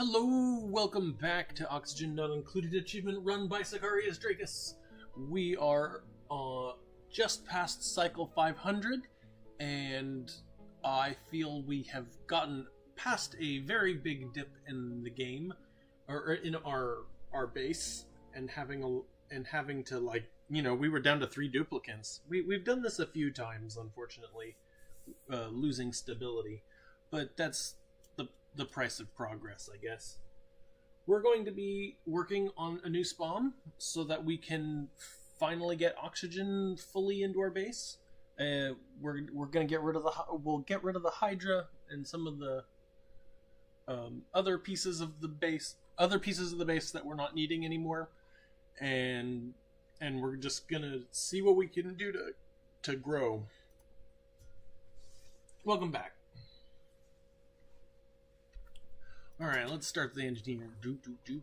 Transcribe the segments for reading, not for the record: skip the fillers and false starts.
Hello, welcome back to Oxygen Not Included Achievement run by Sicarius Dracus. We are just past cycle 500, and I feel we have gotten past a very big dip in the game, or in our base, and having to, like, you know, we were down to 3 duplicants. We've done this a few times, unfortunately, losing stability, but that's the price of progress, I guess. We're going to be working on a new SPOM so that we can finally get oxygen fully into our base. We're going to get rid of the Hydra and some of the other pieces of the base that we're not needing anymore, and we're just gonna see what we can do to grow. Welcome back. Alright, let's start the engineer. Doop, doop, doop.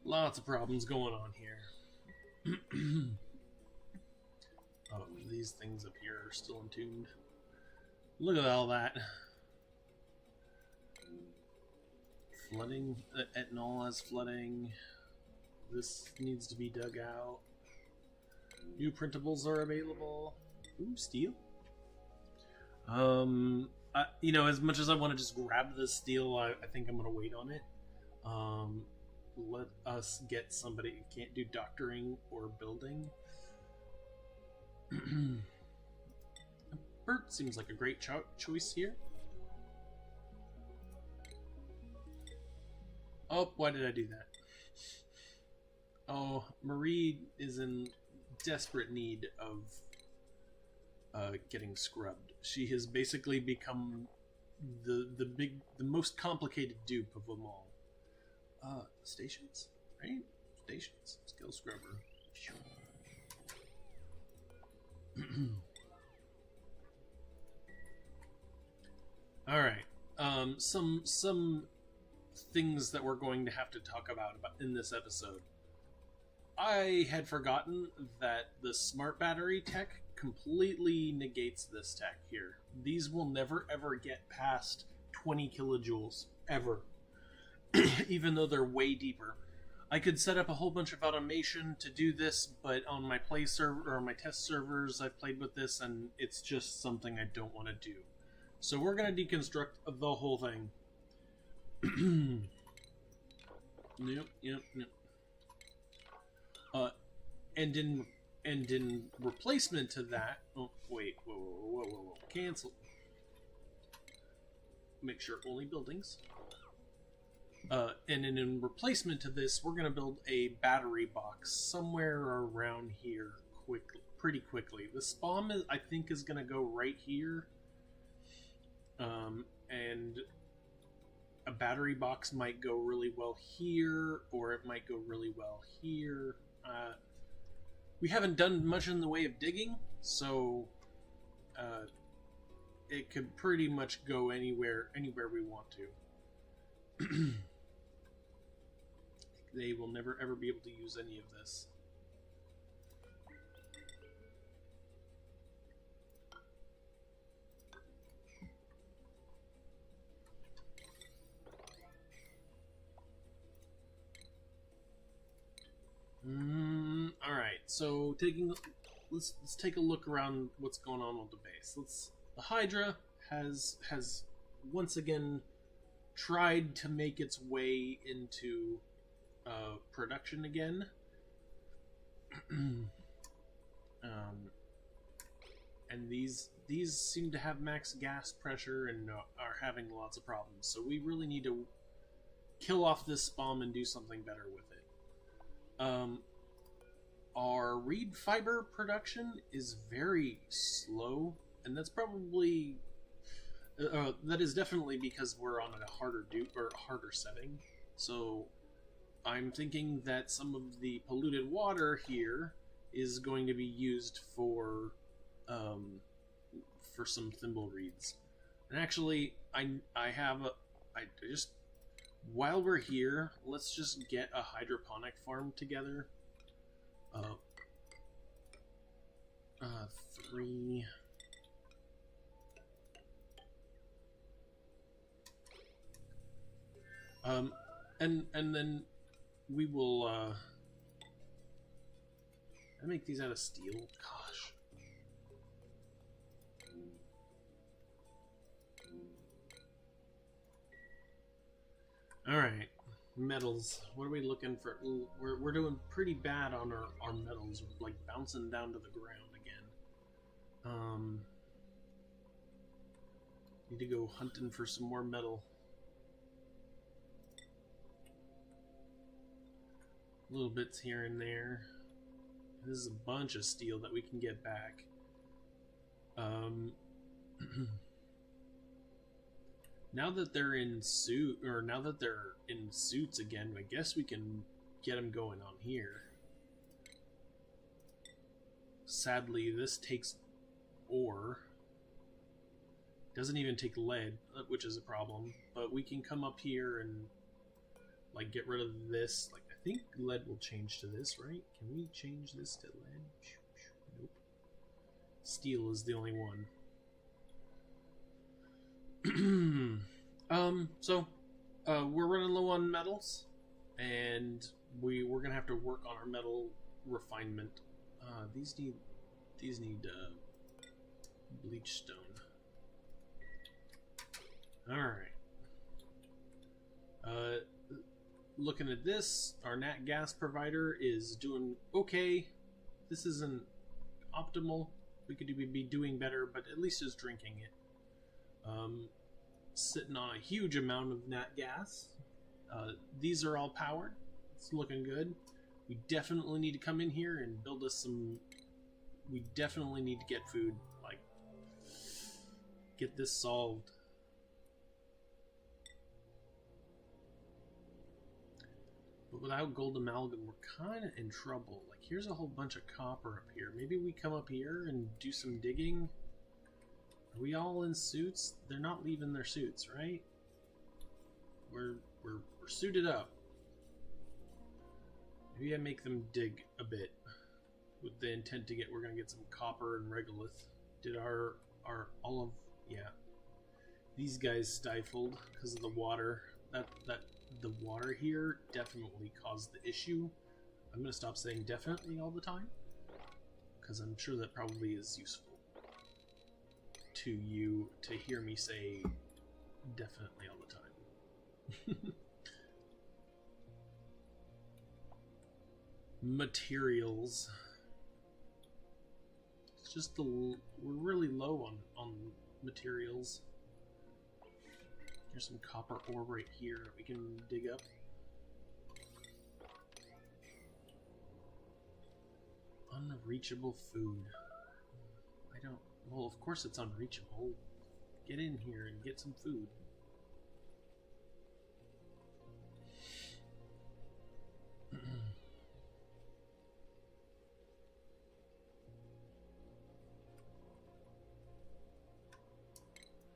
Lots of problems going on here. Oh, these things up here are still entombed. Look at all that. Flooding. Ethanol has flooding. This needs to be dug out. New printables are available. Ooh, steel. You know, as much as I want to just grab this steel, I think I'm going to wait on it. Let us get somebody who can't do doctoring or building. Bert seems like a great choice here. Oh, why did I do that? Oh, Marie is in desperate need of getting scrubbed. She has basically become the most complicated dupe of them all. Stations, right? Stations. Skill scrubber. All right. Some things that we're going to have to talk about in this episode. I had forgotten that the smart battery tech completely negates this tech here. These will never ever get past 20 kilojoules, ever. Even though they're way deeper. I could set up a whole bunch of automation to do this, but on my play server or my test servers I've played with this, and it's just something I don't want to do. So we're going to deconstruct the whole thing. Yep. And in replacement to that, oh wait, whoa, cancel. Make sure only buildings. And then in replacement to this, we're gonna build a battery box somewhere around here pretty quickly. The SPOM I think is gonna go right here. And a battery box might go really well here, or it might go really well here. We haven't done much in the way of digging, so it could pretty much go anywhere we want to. They will never ever be able to use any of this. Alright, so let's take a look around what's going on with the base. The Hydra has once again tried to make its way into production again. And these seem to have max gas pressure and are having lots of problems. So we really need to kill off this SPOM and do something better with it. Our reed fiber production is very slow, and that's probably that is definitely because we're on a harder setting. So I'm thinking that some of the polluted water here is going to be used for some thimble reeds. And actually, while we're here, let's just get a hydroponic farm together. 3 and then we will I make these out of steel. Gosh. All right, metals. What are we looking for? We're doing pretty bad on our metals. We're like bouncing down to the ground again. Need to go hunting for some more metal. Little bits here and there. This is a bunch of steel that we can get back. Now that they're in suits again, I guess we can get them going on here. Sadly, this takes ore. Doesn't even take lead, which is a problem. But we can come up here and like get rid of this. Like I think lead will change to this, right? Can we change this to lead? Nope. Steel is the only one. We're running low on metals, and we're gonna have to work on our metal refinement. These need bleach stone. All right. Looking at this, our nat gas provider is doing okay. This isn't optimal. We could be doing better, but at least is drinking it. Sitting on a huge amount of nat gas. These are all powered. It's looking good. We definitely need to come in here and build us some... We definitely need to get food. Like, get this solved. But without gold amalgam, we're kind of in trouble. Like, here's a whole bunch of copper up here. Maybe we come up here and do some digging. Are we all in suits? They're not leaving their suits, right? We're suited up. Maybe I make them dig a bit with the intent to we're gonna get some copper and regolith. Did our all of these guys stifled because of the water. That the water here definitely caused the issue. I'm gonna stop saying definitely all the time because I'm sure that probably is useful to you to hear me say definitely all the time. Materials. It's just we're really low on materials. There's some copper ore right here that we can dig up. Unreachable food. I don't... Well, of course it's unreachable. Get in here and get some food.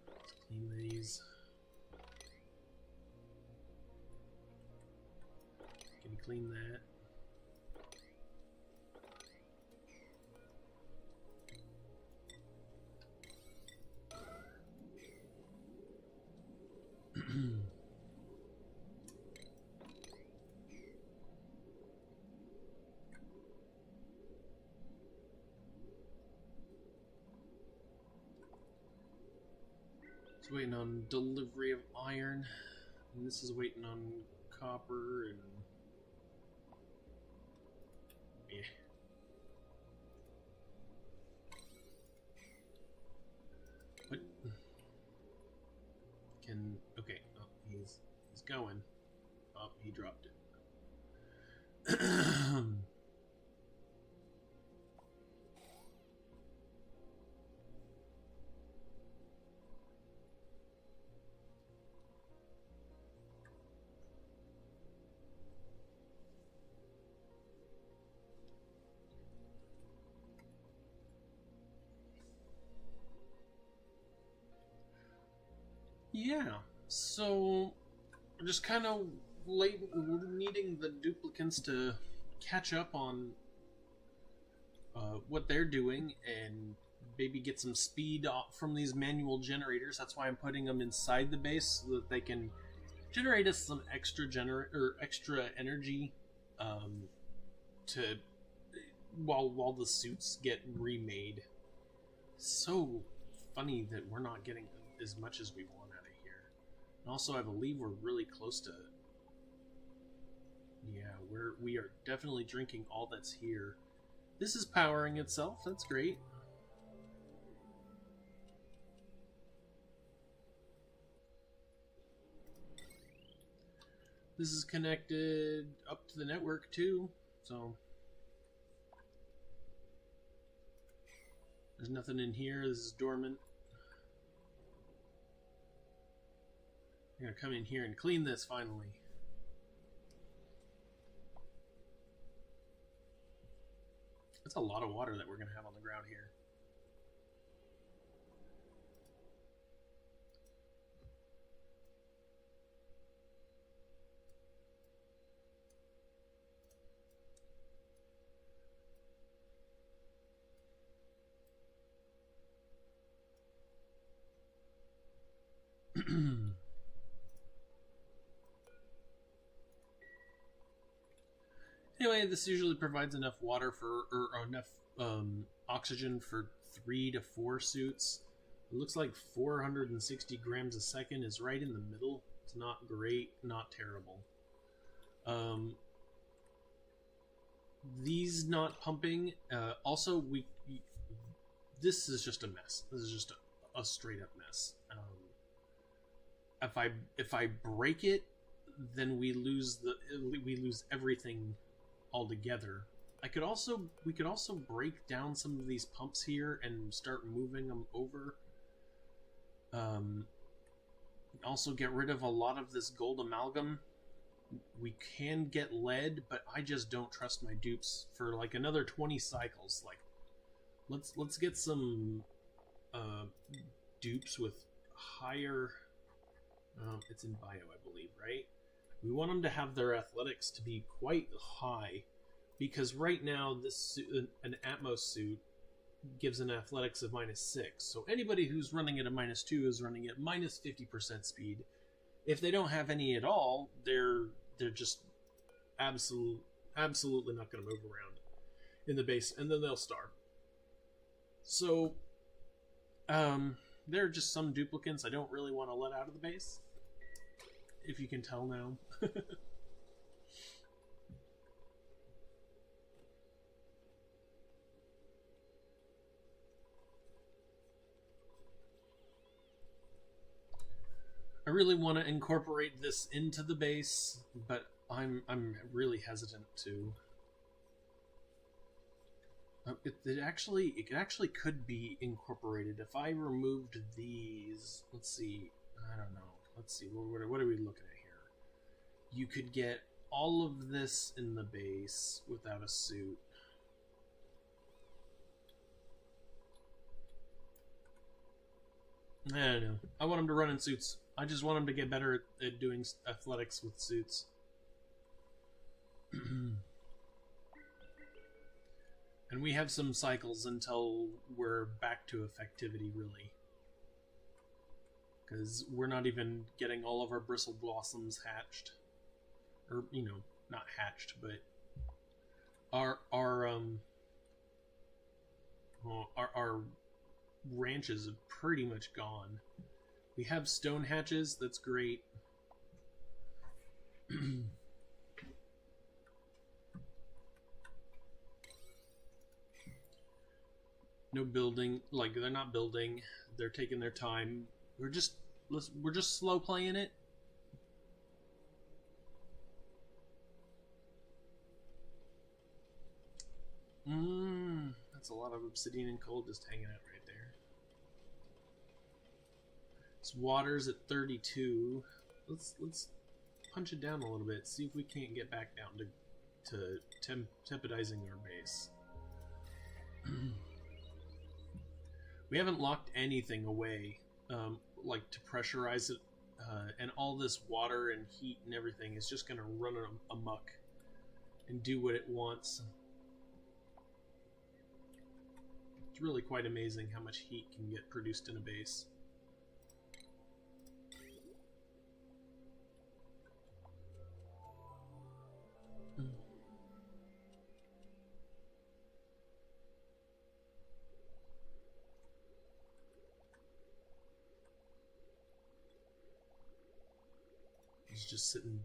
Let's clean these. Can you clean that? It's waiting on delivery of iron, and this is waiting on copper and What? Okay? Oh, he's going. Oh, he dropped it. Yeah, so we're just kind of needing the duplicants to catch up on what they're doing and maybe get some speed off from these manual generators. That's why I'm putting them inside the base so that they can generate us some extra energy, to while the suits get remade. So funny that we're not getting as much as we want out of here. And also, I believe we're really close to. Yeah, we are definitely drinking all that's here. This is powering itself. That's great. This is connected up to the network too, so there's nothing in here. This is dormant. I'm gonna come in here and clean this finally. That's a lot of water that we're gonna have on the ground here. Anyway, this usually provides enough water for, or enough oxygen for 3 to 4 suits. It looks like 460 grams a second is right in the middle. It's not great, not terrible. These not pumping. Also, this is just a mess. This is just a straight up mess. If I break it, then we lose everything altogether. We could also break down some of these pumps here and start moving them over. Also get rid of a lot of this gold amalgam. We can get lead, but I just don't trust my dupes for like another 20 cycles. Like, let's get some dupes with higher. It's in bio, I believe, right? We want them to have their athletics to be quite high, because right now this an Atmos suit gives an athletics of -6. So anybody who's running at a -2 is running at -50% speed. If they don't have any at all, they're just absolutely not going to move around in the base, and then they'll starve. So there are just some duplicants I don't really want to let out of the base, if you can tell now. I really want to incorporate this into the base, but I'm really hesitant to. It actually could be incorporated if I removed these. Let's see. I don't know. Let's see. What are we looking at here? You could get all of this in the base without a suit. I don't know. I want them to run in suits. I just want them to get better at doing athletics with suits. And we have some cycles until we're back to effectivity, really. Because we're not even getting all of our bristle blossoms hatched. Or, you know, not hatched, but our ranches have pretty much gone. We have stone hatches, that's great. No building, like they're not building, they're taking their time. We're just slow playing it. That's a lot of obsidian and coal just hanging out right there. This water's at 32. Let's punch it down a little bit. See if we can't get back down to tempedizing our base. We haven't locked anything away, like to pressurize it, and all this water and heat and everything is just going to run amok and do what it wants. It's really quite amazing how much heat can get produced in a base. is just sitting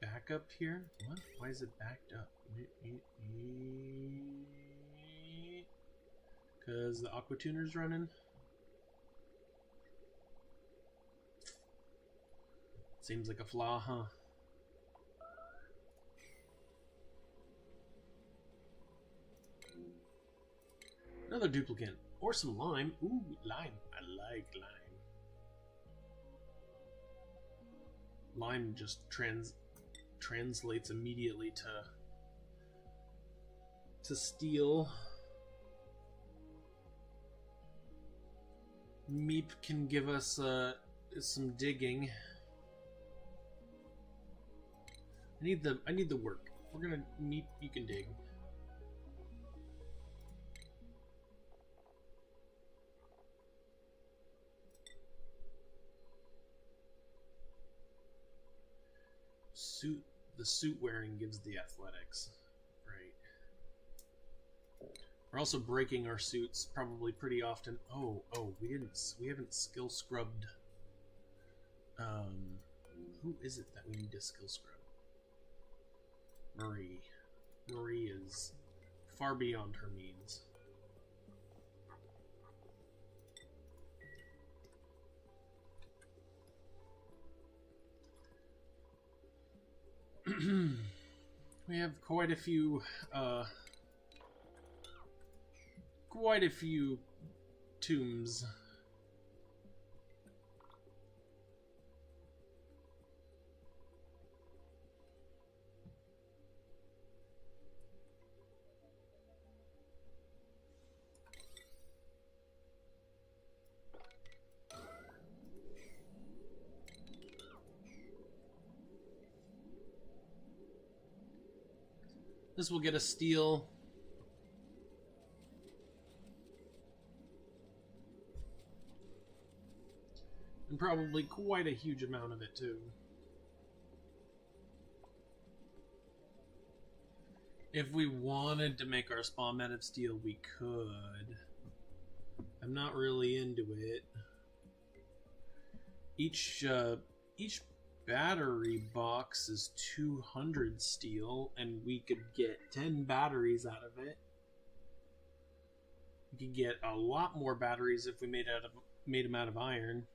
back up here. What? Why is it backed up? Because the Aqua Tuner's running. Seems like a flaw, huh? Another duplicate. Or some lime. Ooh, lime. I like lime. Lime just translates immediately to steel. Meep can give us some digging. I need the work. We're gonna Meep. You can dig. The suit wearing gives the athletics, right? We're also breaking our suits probably pretty often. Oh, we haven't skill scrubbed. Who is it that we need to skill scrub? Marie. Marie is far beyond her means. We have quite a few tombs. This will get us steel. And probably quite a huge amount of it, too. If we wanted to make our SPOM out of steel, we could. I'm not really into it. Each battery box is 200 steel, and we could get 10 batteries out of it. We could get a lot more batteries if we made them out of iron.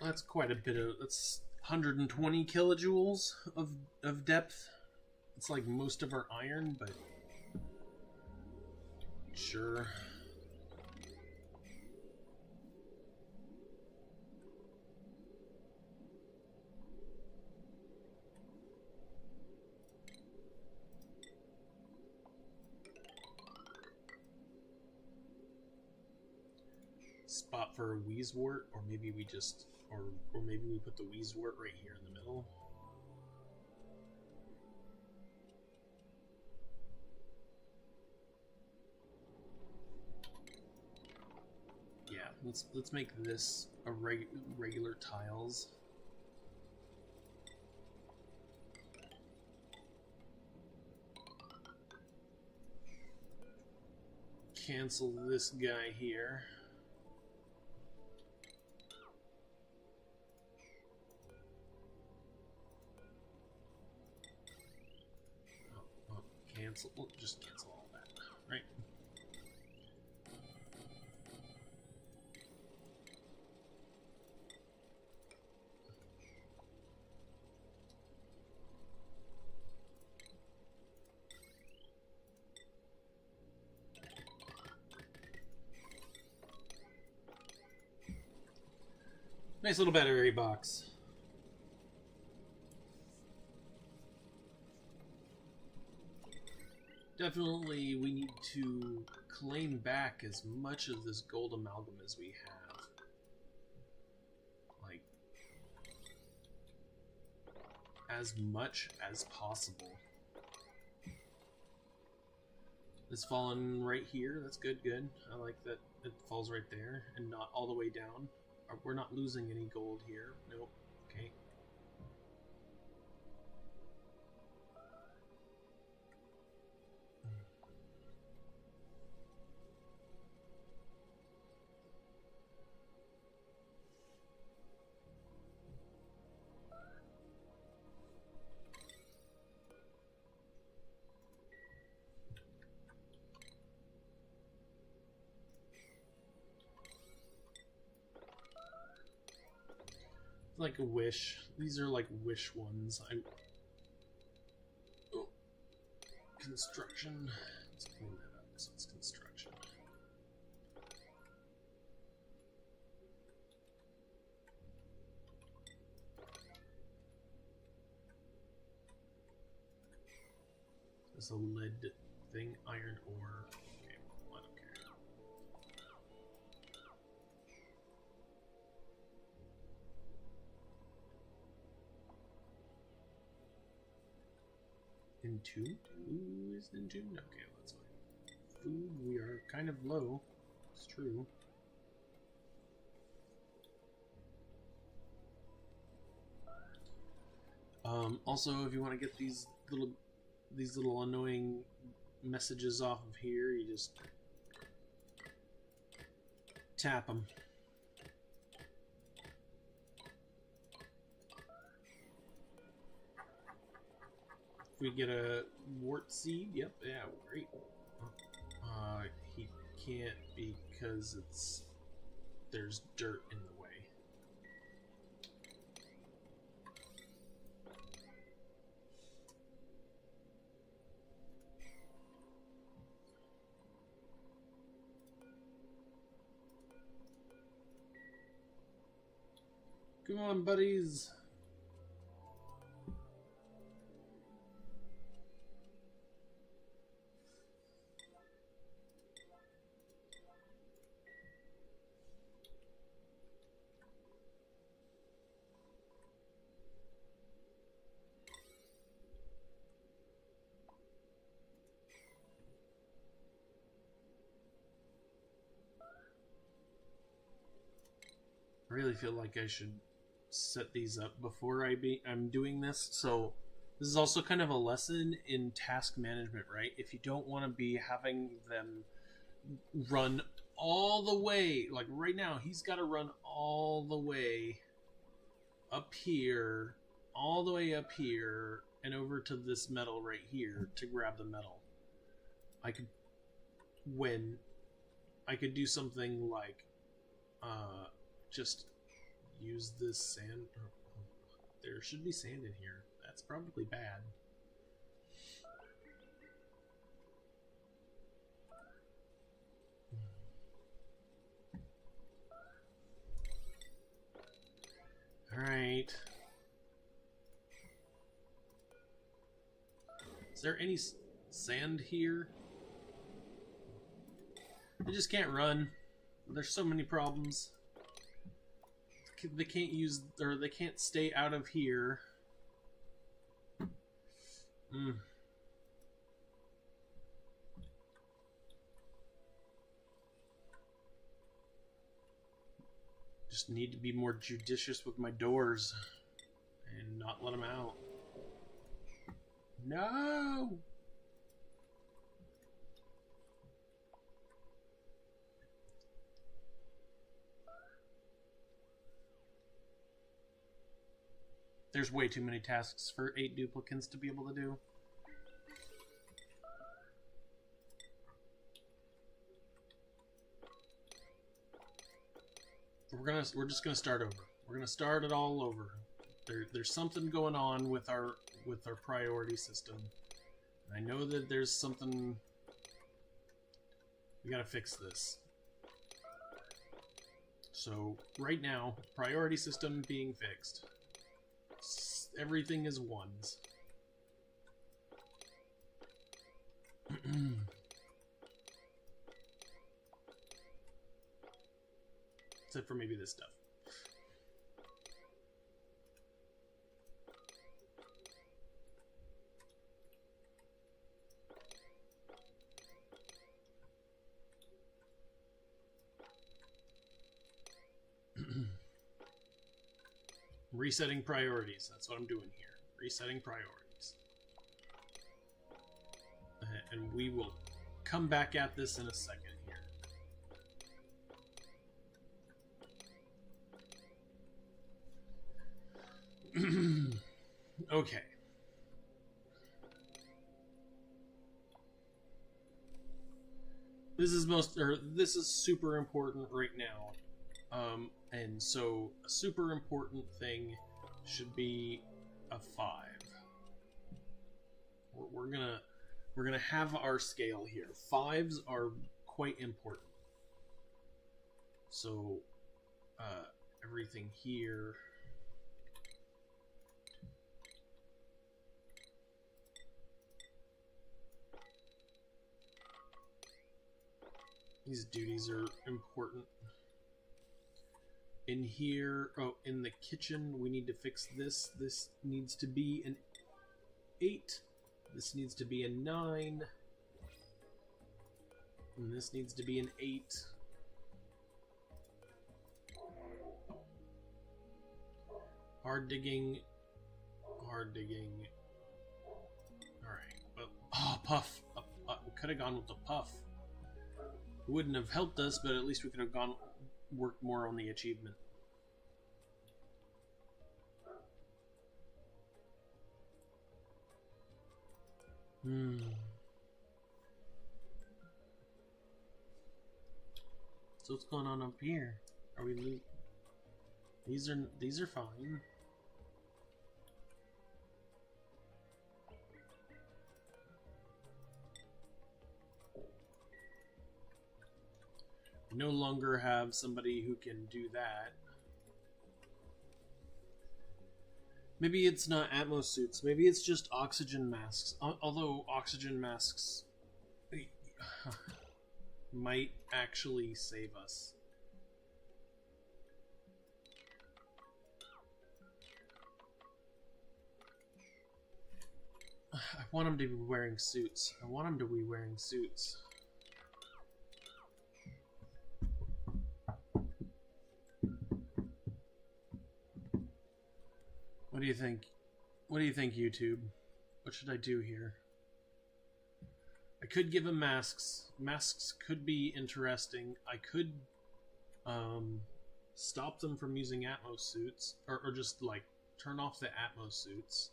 That's quite a bit of... That's 120 kilojoules of depth. It's like most of our iron, but... Sure. Spot for a Wheezewort, or maybe we just... Or maybe we put the Wheezewort right here in the middle. Yeah, let's make this a regular tiles. Cancel this guy here. Cancel. We'll just cancel all that, right? Nice little battery box. definitely we need to claim back as much of this gold amalgam as we have. Like, as much as possible. It's fallen right here. That's good, good. I like that it falls right there and not all the way down. We're not losing any gold here. Nope. Okay. Like a wish. These are like wish ones. Oh. Construction. Let's clean that up. So it's construction. There's a lead thing, iron ore. Okay, I don't care. Entombed? Who is entombed? Okay, that's fine. Food, we are kind of low. It's true. Also, if you want to get these little annoying messages off of here, you just tap them. We get a wart seed. Yep, yeah, great. He can't because there's dirt in the way. Come on, buddies. I really feel like I should set these up before I'm doing this. So this is also kind of a lesson in task management, right? If you don't want to be having them run all the way, like right now, he's got to run all the way up here, all the way up here, and over to this metal right here to grab the metal. I could do something like just use this sand. There should be sand in here. That's probably bad. Alright. Is there any sand here? They just can't run. There's so many problems. They can't use, or they can't stay out of here. Just need to be more judicious with my doors and not let them out. No! There's way too many tasks for 8 duplicants to be able to do. We're just gonna start over. We're gonna start it all over. There's something going on with our priority system. I know that there's something. We gotta fix this. So right now, priority system being fixed. Everything is ones. Except for maybe this stuff. Resetting priorities. That's what I'm doing here. Resetting priorities. And we will come back at this in a second here. Okay. This is super important right now. And so a super important thing should be a 5. We're gonna have our scale here. 5s are quite important. So everything here. These duties are important. In here, oh, in the kitchen, we need to fix this. This needs to be an 8. This needs to be a 9. And this needs to be an 8. Hard digging. Hard digging. Alright, well, oh, puff. We could have gone with the puff. It wouldn't have helped us, but at least we could have worked more on the achievement. So what's going on up here? Are we these are fine. We no longer have somebody who can do that. Maybe it's not Atmos suits. Maybe it's just oxygen masks. Although oxygen masks might actually save us. I want them to be wearing suits. I want them to be wearing suits. What do you think? What do you think, YouTube? What should I do here? I could give them masks. Masks could be interesting. I could stop them from using Atmos suits, or just like turn off the Atmos suits,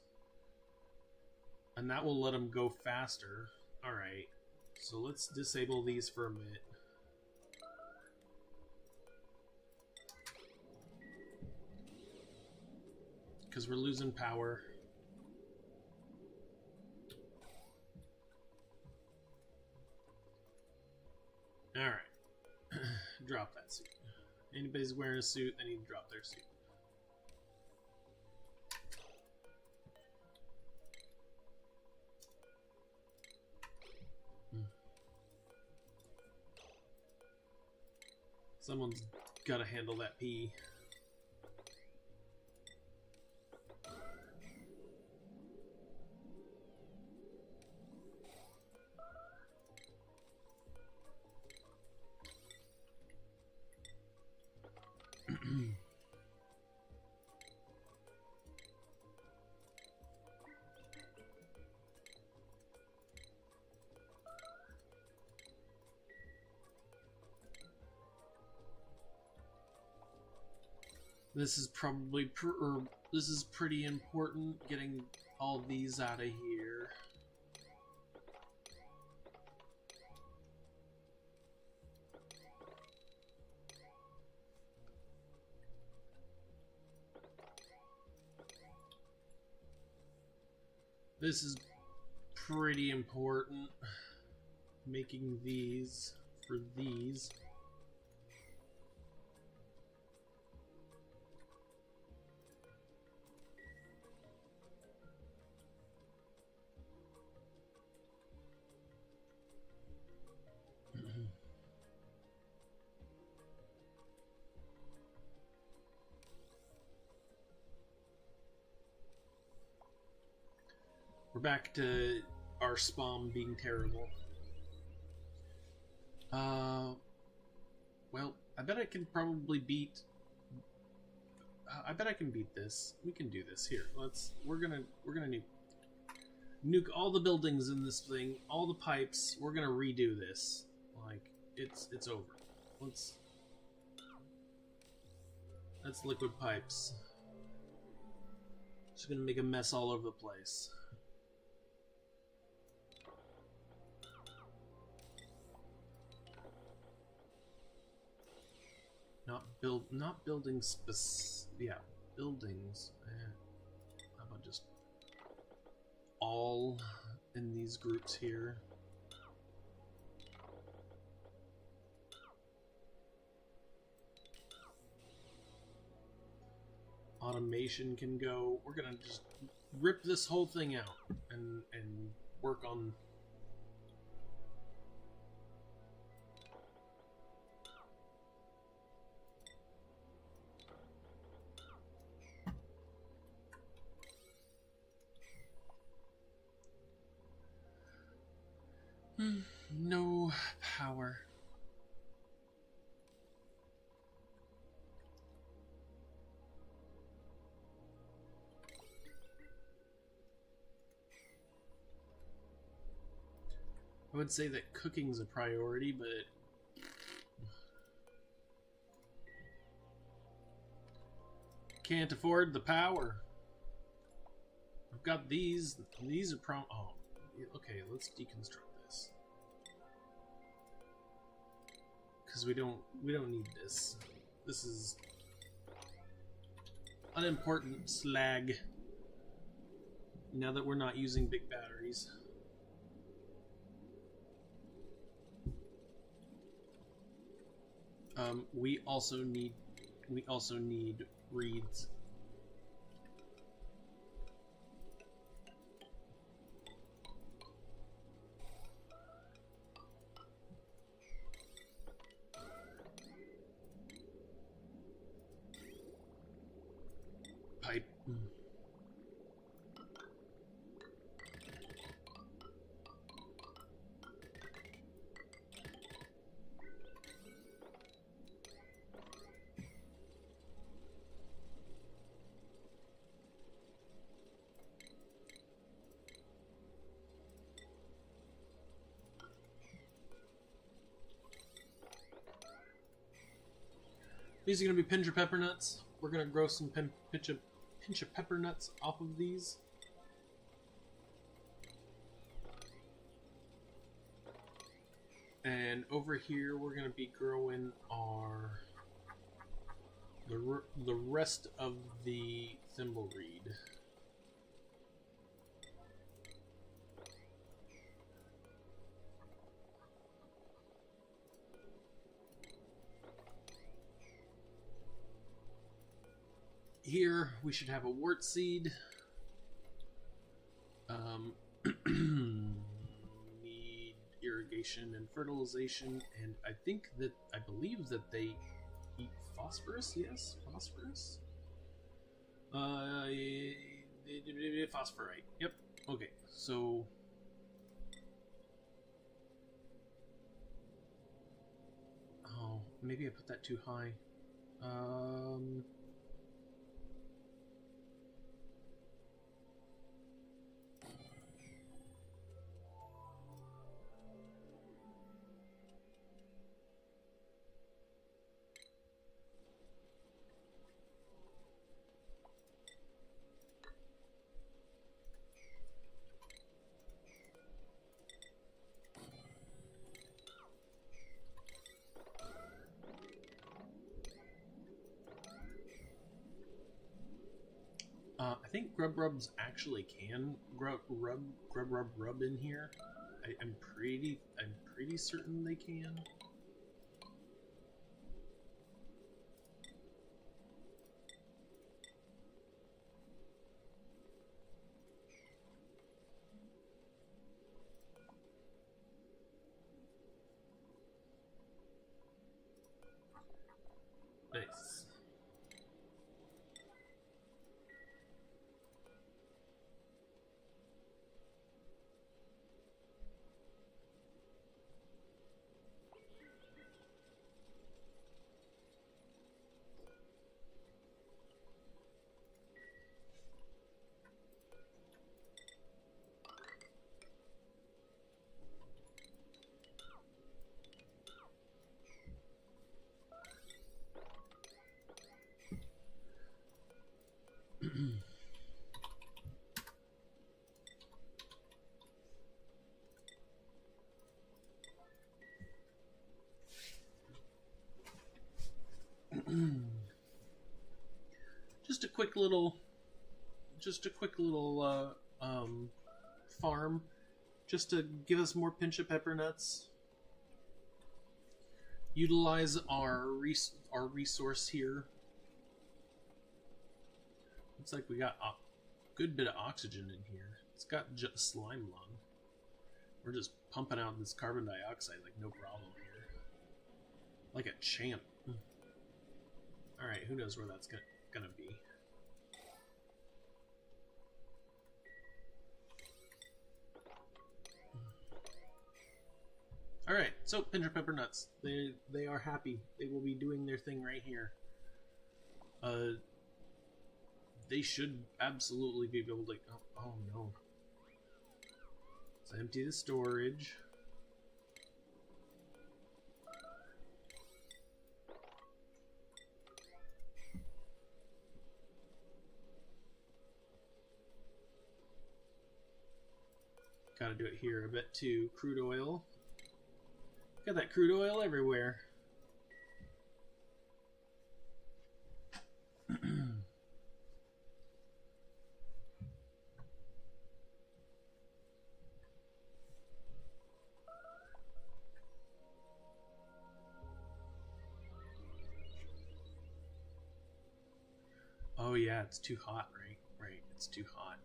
and that will let them go faster. All right, so let's disable these for a minute. Because we're losing power. Alright. Drop that suit. Anybody's wearing a suit, they need to drop their suit. Someone's got to handle that pee. This is probably this is pretty important, getting all these out of here. This is pretty important, making these for these. We're back to our SPOM being terrible. Well, I bet I can probably beat... I bet I can beat this. We can do this. Here, we're gonna nuke all the buildings in this thing, all the pipes. We're gonna redo this. Like, it's over. That's liquid pipes. Just gonna make a mess all over the place. Not buildings. Yeah, buildings. How about just all in these groups here? Automation can go. We're gonna just rip this whole thing out and work on. No power. I would say that cooking's a priority, but can't afford the power. I've got these. These are oh, okay. Let's deconstruct this because we don't need this. This is unimportant slag. Now that we're not using big batteries. We also need reeds. Pipe. These are going to be pinch of pepper nuts. We're going to grow some pinch of pepper nuts off of these. And over here, we're going to be growing the rest of the thimbleweed. Here we should have a wart seed. Need irrigation and fertilization, and I believe that they eat phosphorus. Yes, phosphorus. Phosphorite. Yep. Okay. So. Oh, maybe I put that too high. I think grub rubs actually can rub in here. I'm pretty certain they can. Nice. Just a quick little farm, just to give us more pinch of pepper nuts. Utilize our resource here. Looks like we got a good bit of oxygen in here. It's got just slime lung. We're just pumping out this carbon dioxide like no problem here. Like a champ. Alright, who knows where that's gonna be. Alright, so pinch of pepper nuts. They are happy. They will be doing their thing right here. They should absolutely be able to... Oh no. Let's empty the storage. Gotta do it here a bit too. Crude oil. Got that crude oil everywhere. Oh yeah, it's too hot, right? Right, it's too hot.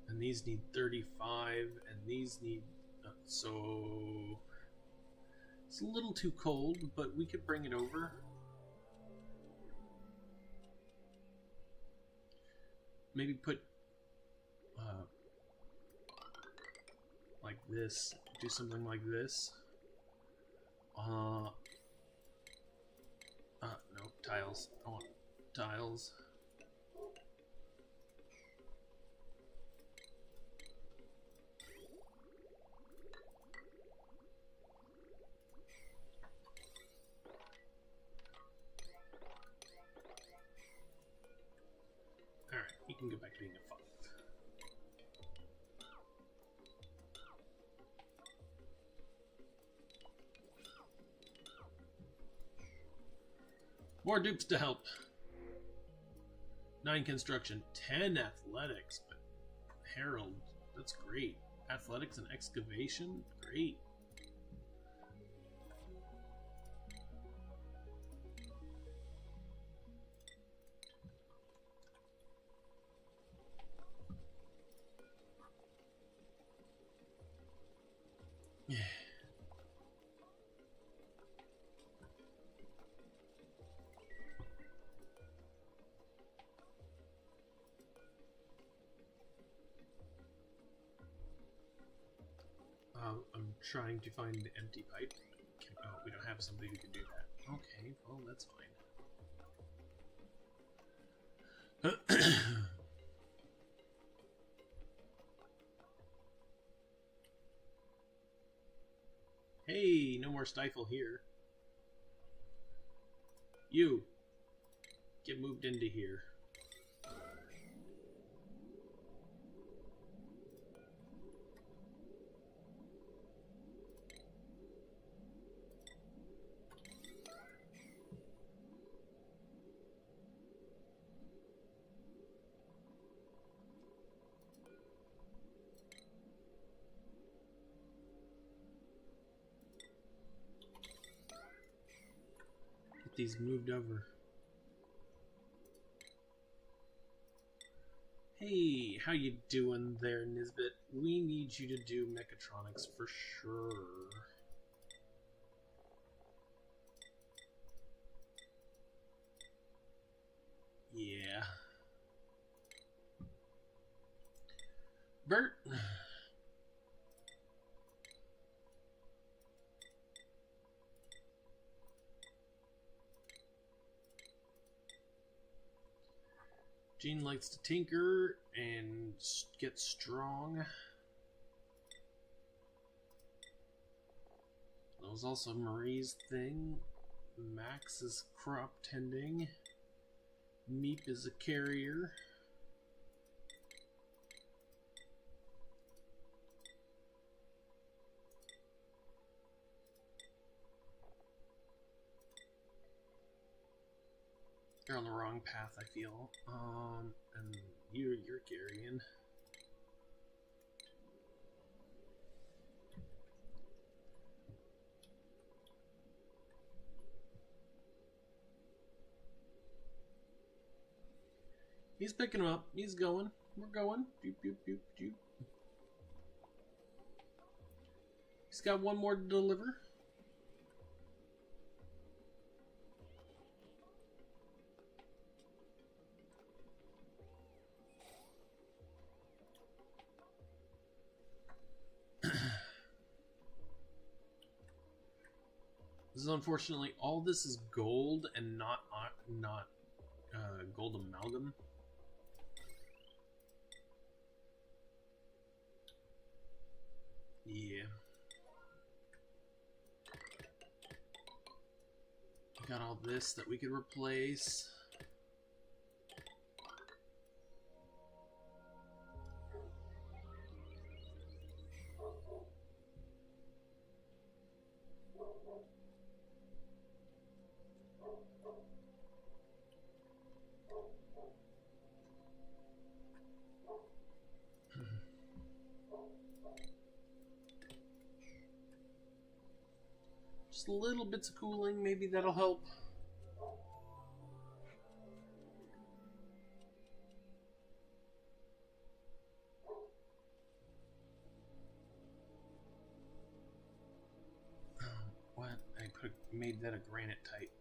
And these need 35, and these need... so... It's a little too cold, but we could bring it over. Maybe put... like this. Do something like this. No, tiles. I want tiles. Alright, you can go back to being a 5. More dupes to help. 9 construction, 10 athletics, but Harold, that's great. Athletics and excavation, great. Yeah. I'm trying to find the empty pipe. Oh, we don't have somebody who can do that. Okay, well, that's fine. Hey, no more stifle here. You, get moved into here. These moved over. Hey, how you doing there, Nisbet? We need you to do mechatronics for sure. Yeah. Bert. Gene likes to tinker and get strong. That was also Marie's thing. Max is crop tending. Meep is a carrier. You're on the wrong path, I feel. And you're carrying. He's picking him up. He's going. We're going. Doop, doop, doop, doop. He's got one more to deliver. This is unfortunately all this is gold and not gold amalgam. Yeah. Got all this that we could replace. Just little bits of cooling, maybe that'll help. What? I made that a granite pipe.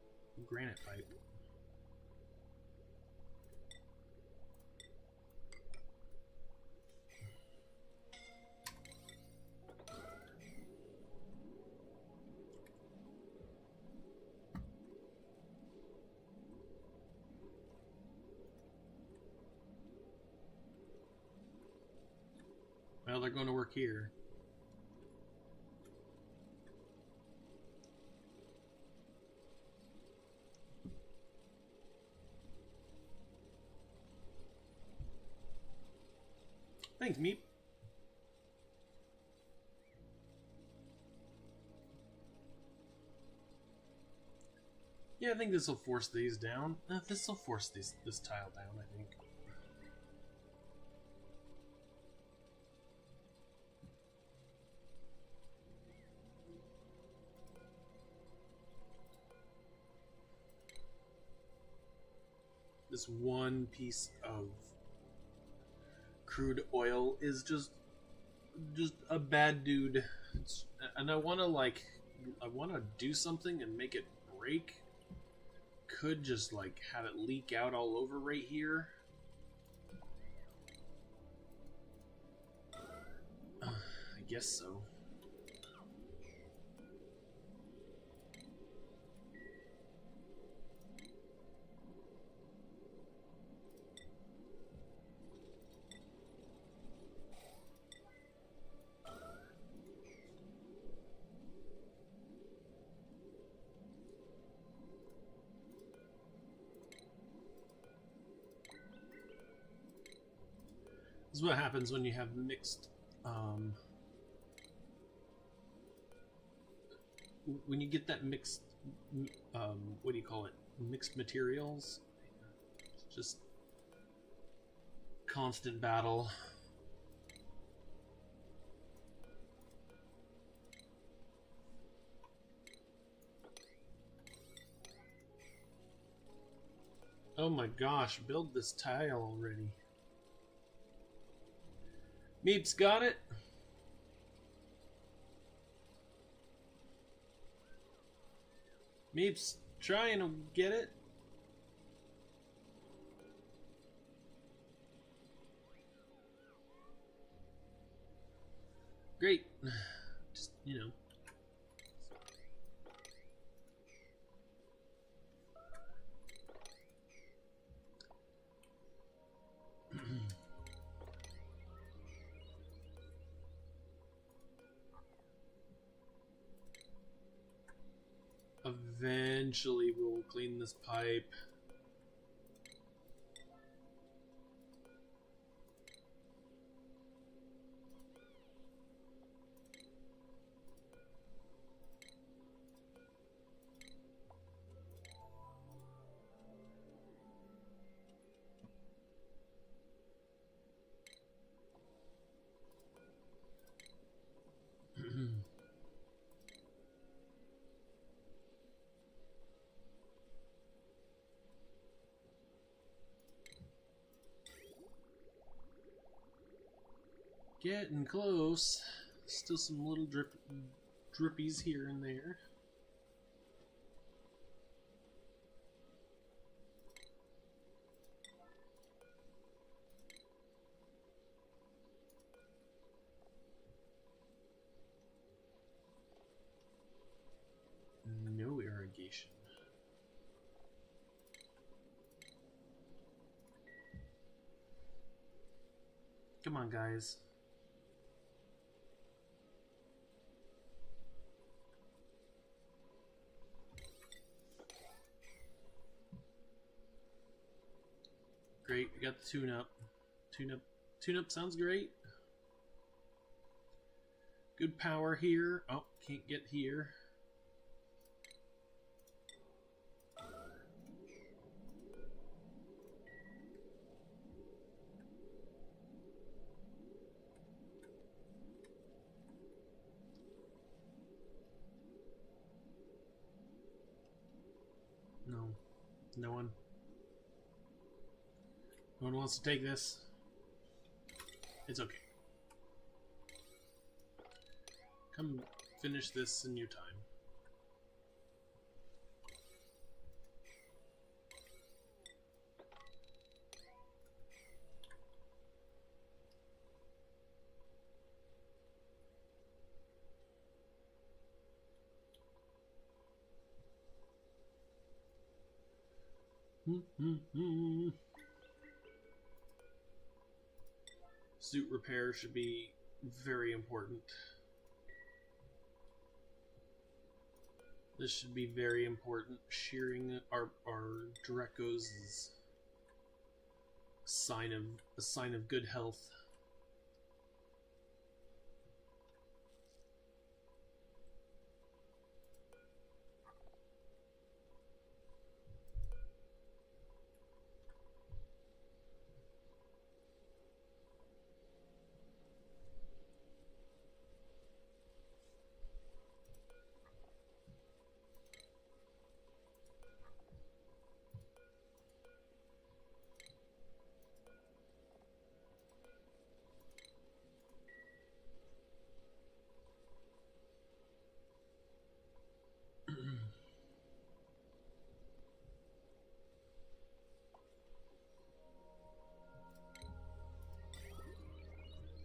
Well, they're going to work here. Thanks, Meep. Yeah, I think this will force these down. This will force this tile down, I think. This one piece of crude oil is just a bad dude. And I want to do something and make it break. Could just like have it leak out all over right here. I guess so. This is what happens when you have mixed, when you get that mixed, what do you call it? Mixed materials. It's just constant battle. Oh my gosh, build this tile already. Meep's got it. Meep's trying to get it. Great. Just, you know. Eventually we'll clean this pipe. Getting close. Still some little drippies here and there. No irrigation. Come on, guys. Great, we got the tune-up. Tune-up sounds great. Good power here. Oh, can't get here. No. No one. No one wants to take this. It's okay. Come finish this in your time. Suit repair should be very important. This should be very important. Shearing our Drekos is a sign of good health.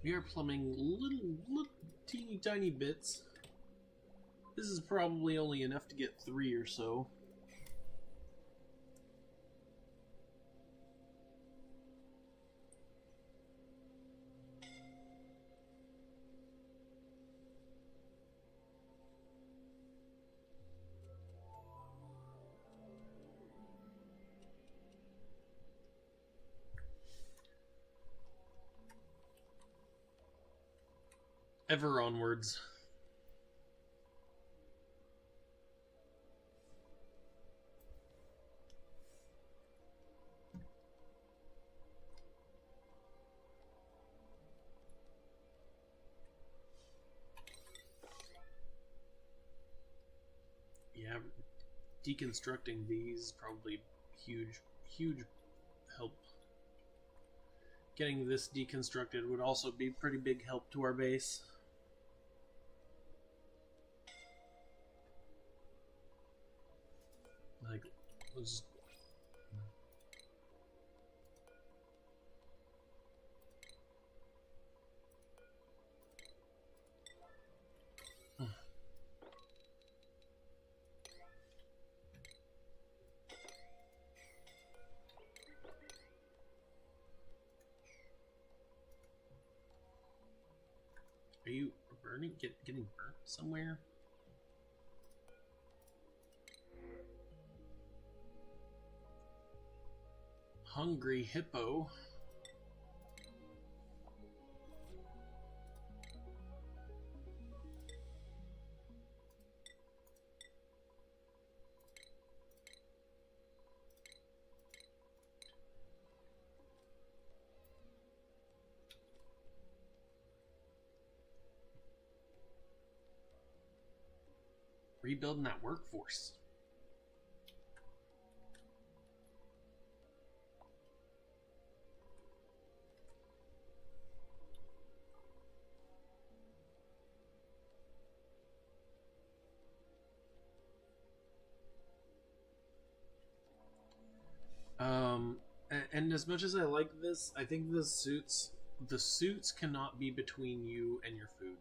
We are plumbing little teeny tiny bits. This is probably only enough to get 3 or so. Ever onwards. Yeah, deconstructing these probably huge help. Getting this deconstructed would also be pretty big help to our base. Like, let's... Are you burning? Getting burnt somewhere? Hungry hippo. Rebuilding that workforce. And as much as I like this, I think the suits cannot be between you and your food.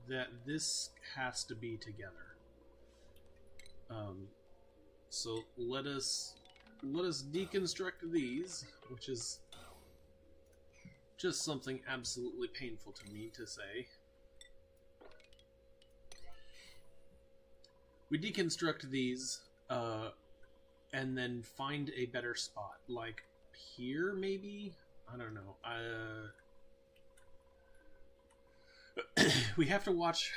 That this has to be together. So let us deconstruct these, which is just something absolutely painful to me to say. We deconstruct these, and then find a better spot, like here, maybe? I don't know. We have to watch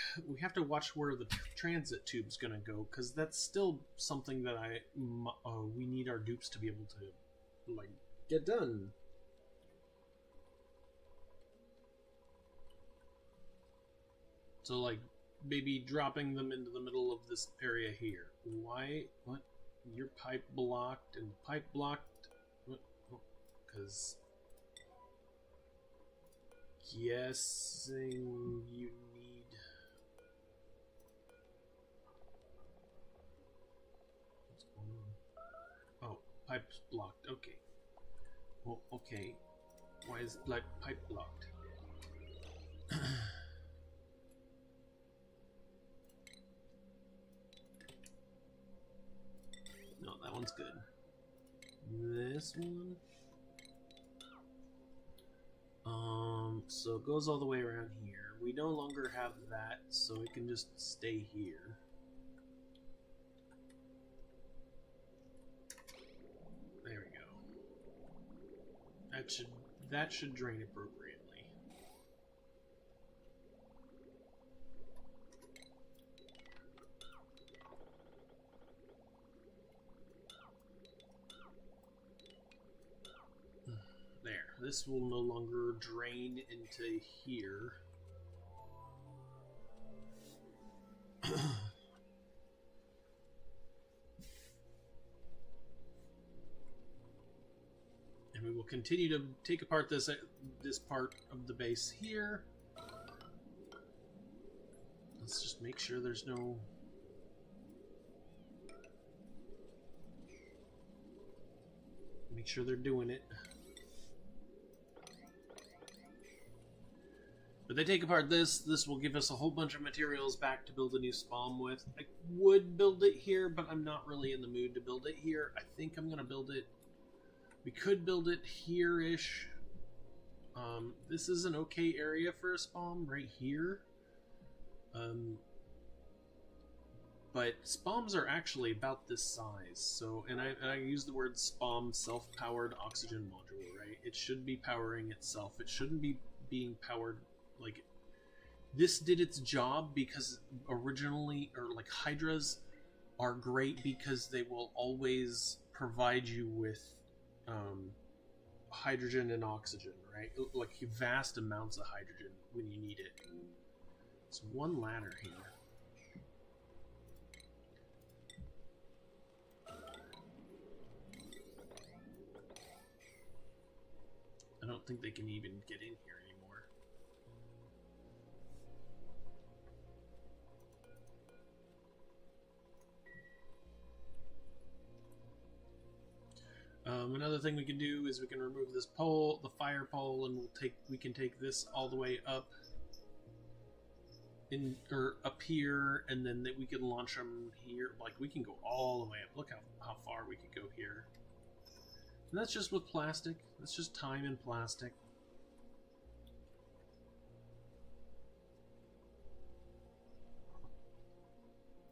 where the transit tube's gonna go, because that's still something that we need our dupes to be able to, like, get done. So, like, maybe dropping them into the middle of this area here. Why? What? Your pipe blocked and pipe blocked? What? Because guessing you need... What's going on? Oh, pipe's blocked. Okay. Well, okay. Why is like pipe blocked? No, that one's good. This one. So it goes all the way around here. We no longer have that, so it can just stay here. There we go. That should drain appropriately. This will no longer drain into here. And we will continue to take apart this part of the base here. Let's just make sure there's no... Make sure they're doing it. But they take apart this. This will give us a whole bunch of materials back to build a new SPOM with. I would build it here, but I'm not really in the mood to build it here. I think I'm going to build it... We could build it here-ish. This is an okay area for a SPOM right here. But SPOMs are actually about this size. So, and I use the word SPOM, self-powered oxygen module, right? It should be powering itself. It shouldn't be being powered... Like, this did its job because originally, or like, Hydras are great because they will always provide you with hydrogen and oxygen, right? Like, vast amounts of hydrogen when you need it. It's one ladder here. I don't think they can even get in here anymore. Another thing we can do is we can remove this pole, the fire pole, and we can take this all the way up up here, and then we can launch them here. Like, we can go all the way up. Look how far we could go here. And that's just with plastic. That's just time and plastic.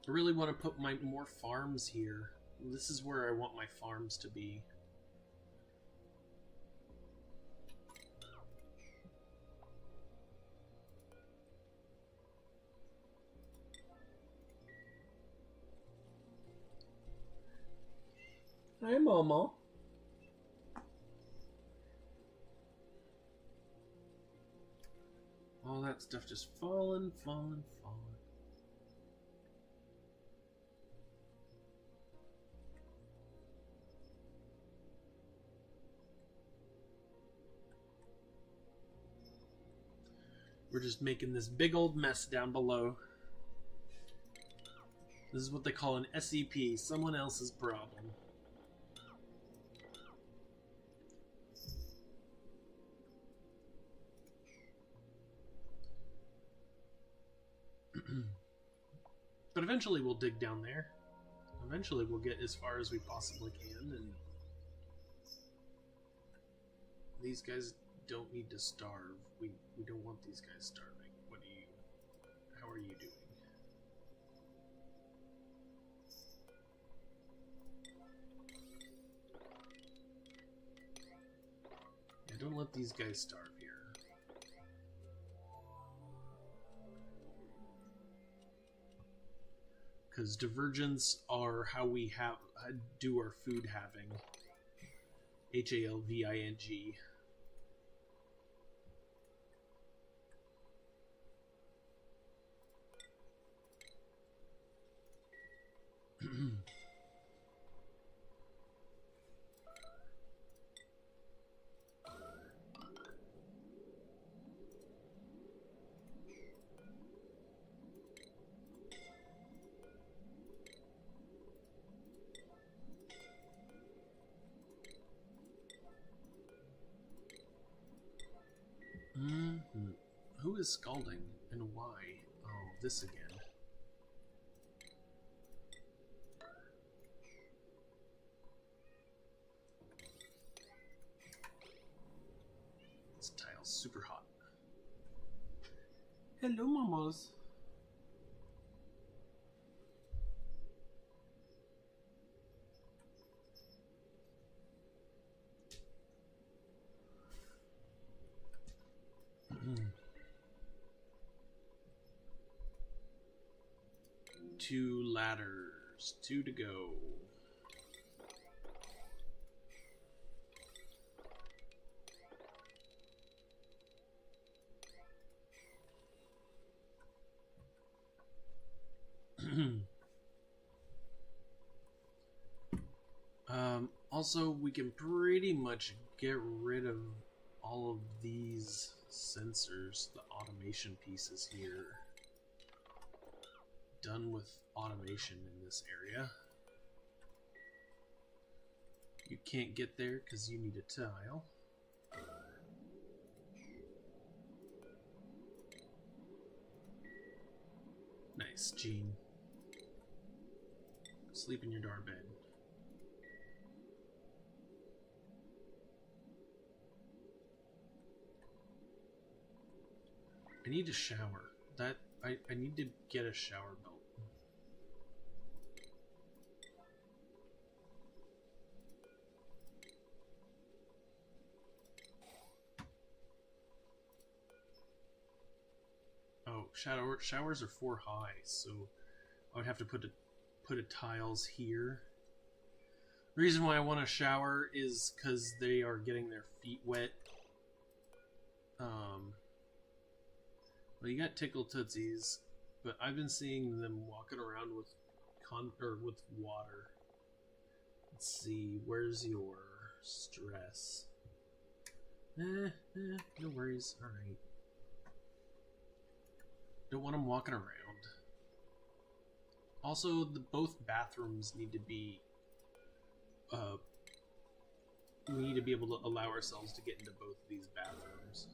I really want to put more farms here. This is where I want my farms to be. Hi, Momo. All that stuff just falling. We're just making this big old mess down below. This is what they call an SEP, someone else's problem. But eventually we'll dig down there. Eventually we'll get as far as we possibly can, and these guys don't need to starve. We don't want these guys starving. How are you doing? Yeah, don't let these guys starve here. Because divergence are how we do our food having. HALVING. Who is scalding and why? Oh, this again. This tile's super hot. Hello, Momos. Two ladders, 2 to go. Also, we can pretty much get rid of all of these sensors, the automation pieces here. Done with automation in this area. You can't get there because you need a tile. Nice, Gene. Sleep in your darn bed. I need a shower. I need to get a shower belt. Oh, showers are 4 high, so I would have to put a tiles here. The reason why I want a shower is because they are getting their feet wet. Well, you got Tickle Tootsies, but I've been seeing them walking around with with water. Let's see, where's your stress? No worries. All right. Don't want them walking around. Also, both bathrooms need to be. We need to be able to allow ourselves to get into both of these bathrooms.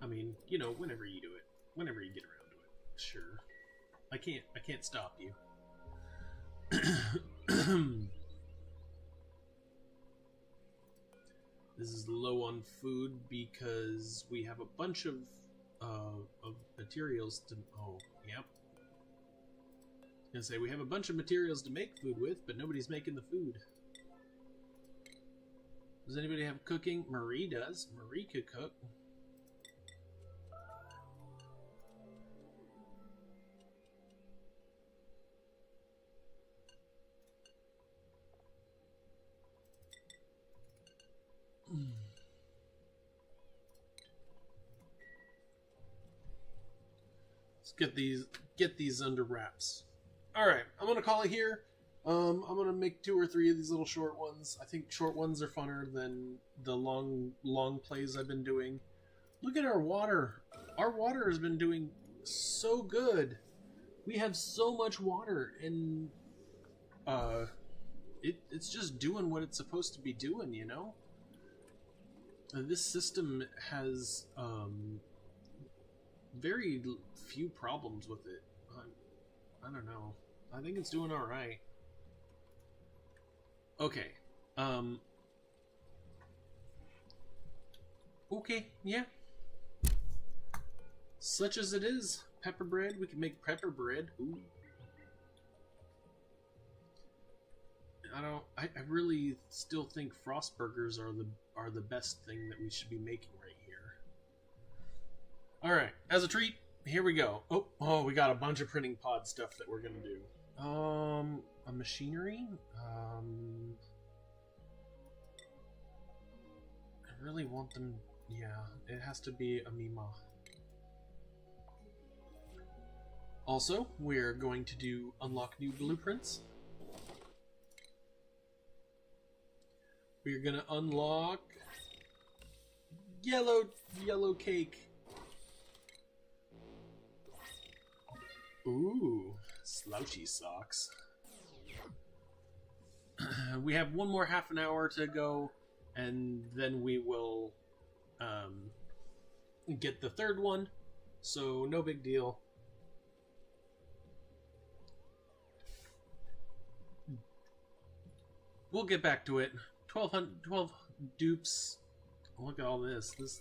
I mean, you know, whenever you do it, whenever you get around to it, sure. I can't stop you. This is low on food because we have a bunch of materials to. Oh, yep. And say we have a bunch of materials to make food with, but nobody's making the food. Does anybody have cooking? Marie does. Marie could cook. Let's get these under wraps. Alright, I'm gonna call it here. I'm gonna make 2 or 3 of these little short ones. I think short ones are funner than the long plays I've been doing. Look at our water. Our water has been doing so good. We have so much water, and it's just doing what it's supposed to be doing, you know? This system has very few problems with it. I don't know. I think it's doing alright. Okay. Okay, yeah. Such as it is. Pepper bread. We can make pepper bread. Ooh. I really still think frost burgers are the best thing that we should be making right here. Alright, as a treat, here we go. Oh, we got a bunch of printing pod stuff that we're gonna do. A machinery? I really want them... Yeah, it has to be a Mima. Also, we're going to do unlock new blueprints. We're gonna unlock yellow cake. Ooh, slouchy socks. We have one more half an hour to go, and then we will get the third one. So no big deal. We'll get back to it. 12 dupes. Look at all this. This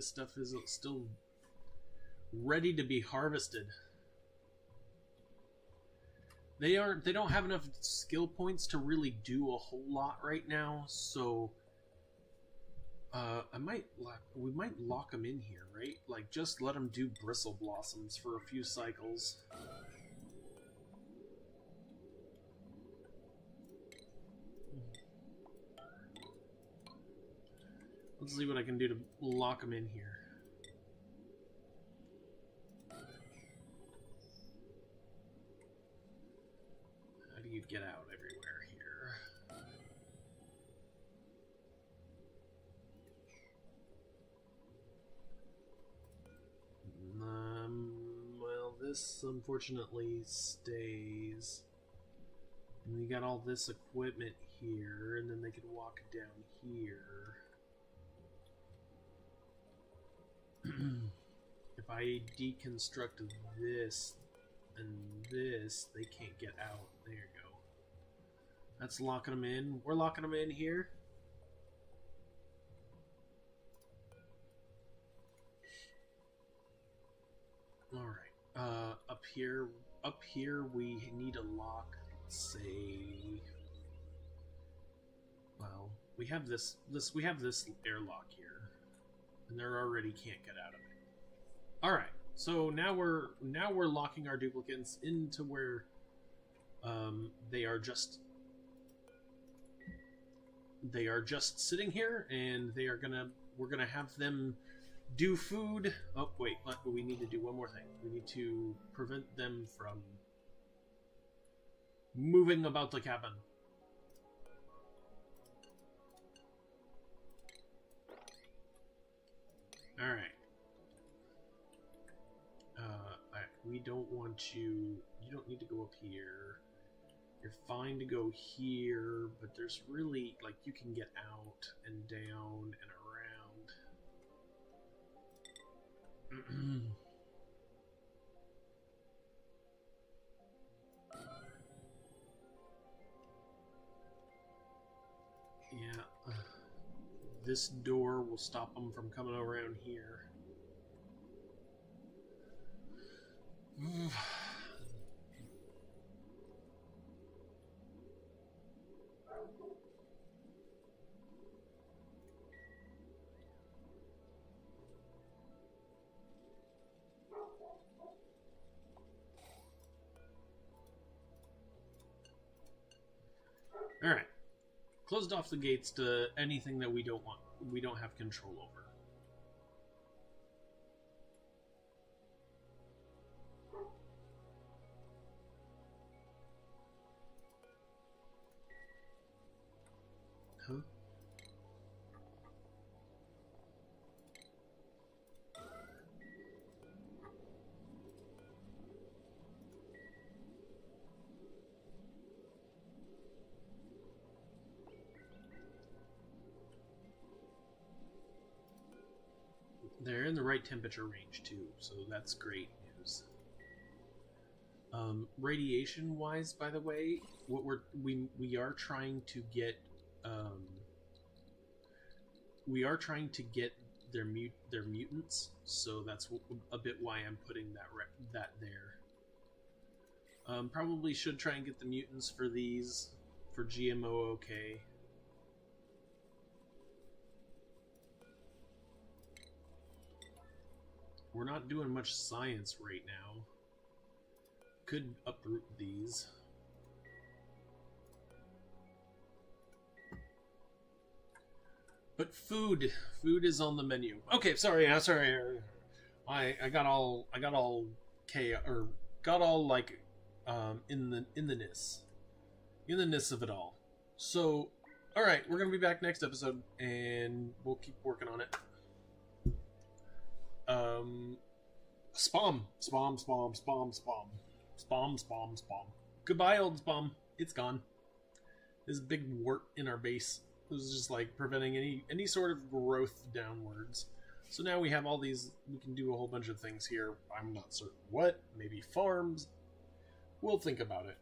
stuff is still ready to be harvested. They don't have enough skill points to really do a whole lot right now, so we might lock them in here, right? Like, just let them do bristle blossoms for a few cycles. Let's see what I can do to lock them in here. How do you get out everywhere here? Well, this unfortunately stays. And we got all this equipment here, and then they can walk down here. If I deconstruct this and this, they can't get out. There you go. That's locking them in. We're locking them in here. Alright. Up here we need a lock. Let's say, well, we have this airlock here. And they already can't get out of it. All right, so now we're locking our duplicates into where they are just sitting here, and we're gonna have them do food. Oh wait, we need to do one more thing. We need to prevent them from moving about the cabin. Alright. We don't want you... You don't need to go up here. You're fine to go here, but there's really... Like, you can get out and down and around. Yeah. This door will stop them from coming around here. Alright. Closed off the gates to anything that we don't have control over. Huh? They're in the right temperature range too, so that's great news. Radiation wise, by the way, what we are trying to get their mutants, so that's a bit why I'm putting that there. Probably should try and get the mutants for these for GMO. Okay. We're not doing much science right now. Could uproot these. But food is on the menu. Okay, sorry. I got all like in the ness of it all. So, all right, we're gonna be back next episode, and we'll keep working on it. SPOM. Goodbye, old SPOM. It's gone. This big wart in our base was just like preventing any sort of growth downwards. So now we have all these, we can do a whole bunch of things here. I'm not certain what, maybe farms. We'll think about it.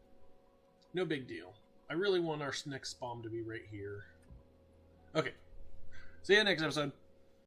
No big deal. I really want our next SPOM to be right here. Okay. See you next episode.